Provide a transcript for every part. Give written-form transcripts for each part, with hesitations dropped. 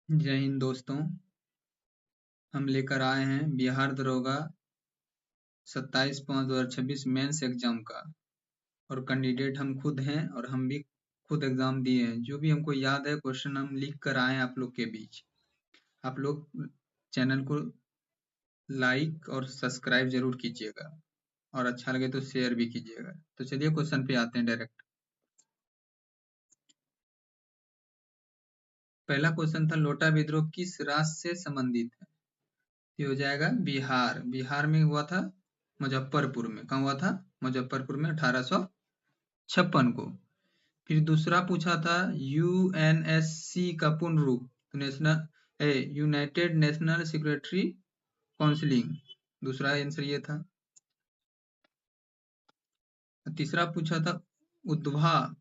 जय हिंद दोस्तों। हम लेकर आए हैं बिहार दरोगा 27/5/2026 मेंस एग्जाम का। और कैंडिडेट हम खुद हैं और हम भी खुद एग्जाम दिए हैं। जो भी हमको याद है क्वेश्चन हम लिख कर आए हैं आप लोग के बीच। आप लोग चैनल को लाइक और सब्सक्राइब जरूर कीजिएगा और अच्छा लगे तो शेयर भी कीजिएगा। तो चलिए क्वेश्चन पे आते हैं डायरेक्ट। पहला क्वेश्चन था लोटा विद्रोह किस राज्य से संबंधित है? ये हो जाएगा बिहार। बिहार में हुआ था मुजफ्फरपुर में। कहाँ हुआ था? मुजफ्फरपुर में 1856 को। फिर दूसरा पूछा था यूएनएससी का पूर्ण रूप तो यूनाइटेड नेशनल सिक्योरिटी काउंसिलिंग। दूसरा आंसर ये था। तीसरा पूछा था उद्वा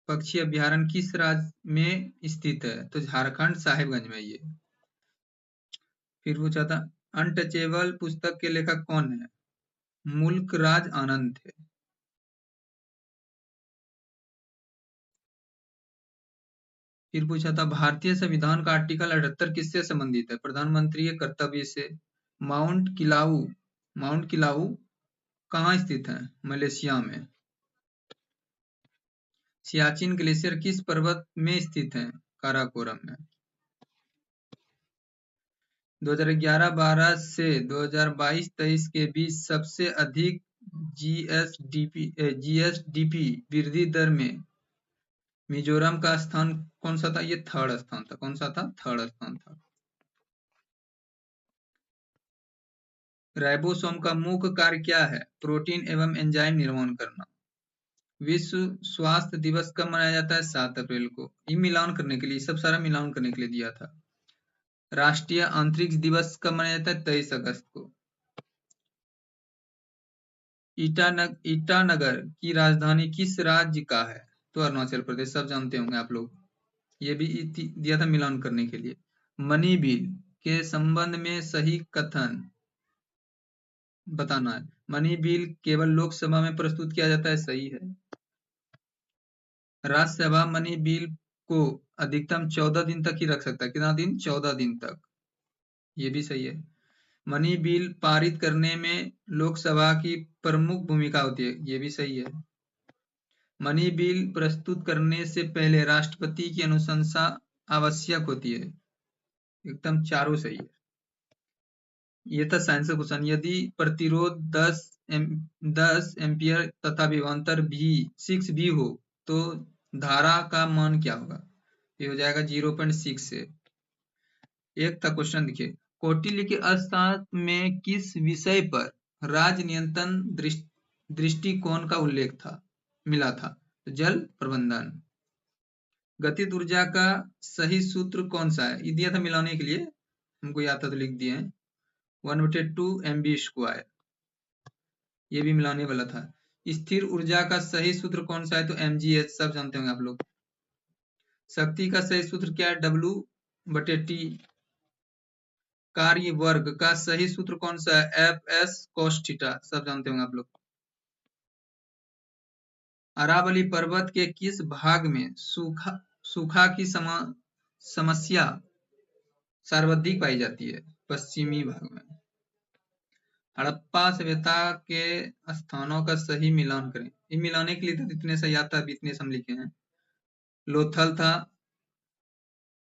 पक्षी अभ्यारण्य किस राज्य में स्थित है? तो झारखंड साहिबगंज में ये। फिर पूछा था अनटचेबल पुस्तक के लेखक कौन है? मुल्क राज आनंद थे। फिर पूछा था भारतीय संविधान का आर्टिकल 78 किससे संबंधित है? प्रधानमंत्री के कर्तव्य से। माउंट किलाऊ कहाँ स्थित है? मलेशिया में। सियाचिन ग्लेशियर किस पर्वत में स्थित है? काराकोरम में। 2011-12 से 2022-23 के बीच सबसे अधिक जीएसडीपी वृद्धि दर में मिजोरम का स्थान कौन सा था? ये थर्ड स्थान था। कौन सा था? थर्ड स्थान था। राइबोसोम का मुख्य कार्य क्या है? प्रोटीन एवं एंजाइम निर्माण करना। विश्व स्वास्थ्य दिवस कब मनाया जाता है? 7 अप्रैल को। ये मिलान करने के लिए, सब सारा मिलान करने के लिए दिया था। राष्ट्रीय अंतरिक्ष दिवस कब मनाया जाता है? 23 अगस्त को। ईटानगर की राजधानी किस राज्य का है? तो अरुणाचल प्रदेश। सब जानते होंगे आप लोग। ये भी दिया था मिलान करने के लिए। मनी बिल के संबंध में सही कथन बताना है। मनी बिल केवल लोकसभा में प्रस्तुत किया जाता है। सही है। राज्यसभा मनी बिल को अधिकतम 14 दिन तक ही रख सकता है। कितना दिन? 14 दिन तक। ये भी सही है। मनी बिल पारित करने में लोकसभा की प्रमुख भूमिका होती है। ये भी सही है। मनी बिल प्रस्तुत करने से पहले राष्ट्रपति की अनुशंसा आवश्यक होती है। एकदम चारों सही है। ये था साइंस का क्वेश्चन। यदि प्रतिरोध 10 एम्पियर तथा विभवांतर भी 6 भी हो तो धारा का मान क्या होगा? ये हो जाएगा 0.6 से। एक था क्वेश्चन देखिए, कौटिल्य के अर्थशास्त्र में किस विषय पर राज्य नियंत्रण दृष्टिकोण का उल्लेख था मिला था? तो जल प्रबंधन। गतिज ऊर्जा का सही सूत्र कौन सा है? ये दिया था मिलाने के लिए, हमको याद था तो लिख दिए हैं। 1/2 mv²। ये भी मिलाने वाला था। स्थिर ऊर्जा का सही सूत्र कौन सा है? तो mgh। सब जानते होंगे आप लोग। शक्ति का सही सूत्र क्या है? W/T। कार्य वर्ग का सही सूत्र कौन सा है? Fs cos theta. सब जानते होंगे आप लोग। अरावली पर्वत के किस भाग में सूखा की समस्या सर्वाधिक पाई जाती है? पश्चिमी भाग में। हड़प्पा सभ्यता के स्थानों का सही मिलान करें। ये मिलाने के लिए तो इतने सही आता है, इतने हम लिखे हैं। लोथल था,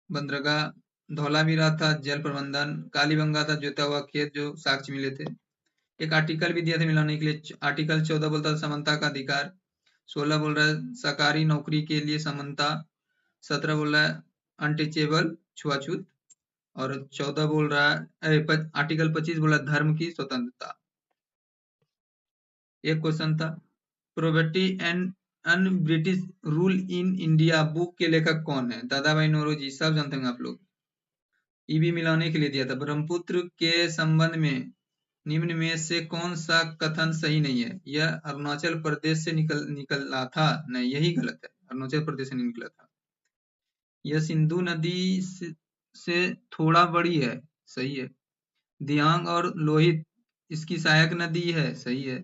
बंदरगाह, धौलावीरा था, जल प्रबंधन, कालीबंगा था, जोता हुआ खेत जो साक्ष्य मिले थे। एक आर्टिकल भी दिया था मिलाने के लिए। आर्टिकल 14 बोलता था समानता का अधिकार। 16 बोल रहा है सरकारी नौकरी के लिए समानता। 17 बोल रहा है अनटचेबल छुआछूत। और 14 बोल रहा है आर्टिकल 25 बोल रहा है धर्म की स्वतंत्रता। एक क्वेश्चन था poverty and un British rule in India book के लेखक कौन है? दादा भाई नौरोजी। सब जानते हैं आप लोग। ये भी मिलाने के लिए दिया था। ब्रह्मपुत्र के संबंध में निम्न में से कौन सा कथन सही नहीं है? यह अरुणाचल प्रदेश से निकला था। नहीं, यही गलत है। अरुणाचल प्रदेश से नहीं निकला था। यह सिंधु नदी से थोड़ा बड़ी है। सही है। दियांग और लोहित इसकी सहायक नदी है। सही है।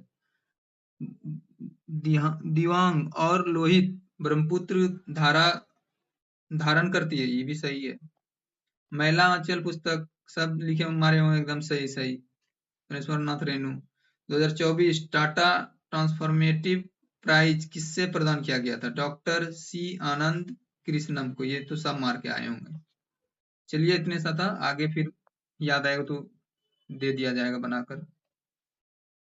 दिवांग और लोहित ब्रह्मपुत्र धारा धारण करती है। ये भी सही है। महिला आंचल पुस्तक सब लिखे मारे होंगे एकदम सही सही। गणेश्वर नाथ रेणु। 2024 टाटा ट्रांसफॉर्मेटिव प्राइज किससे प्रदान किया गया था? डॉक्टर सी आनंद कृष्णम को। ये तो सब मार के आए होंगे। चलिए इतने सा था, आगे फिर याद आएगा तो दे दिया जाएगा बनाकर।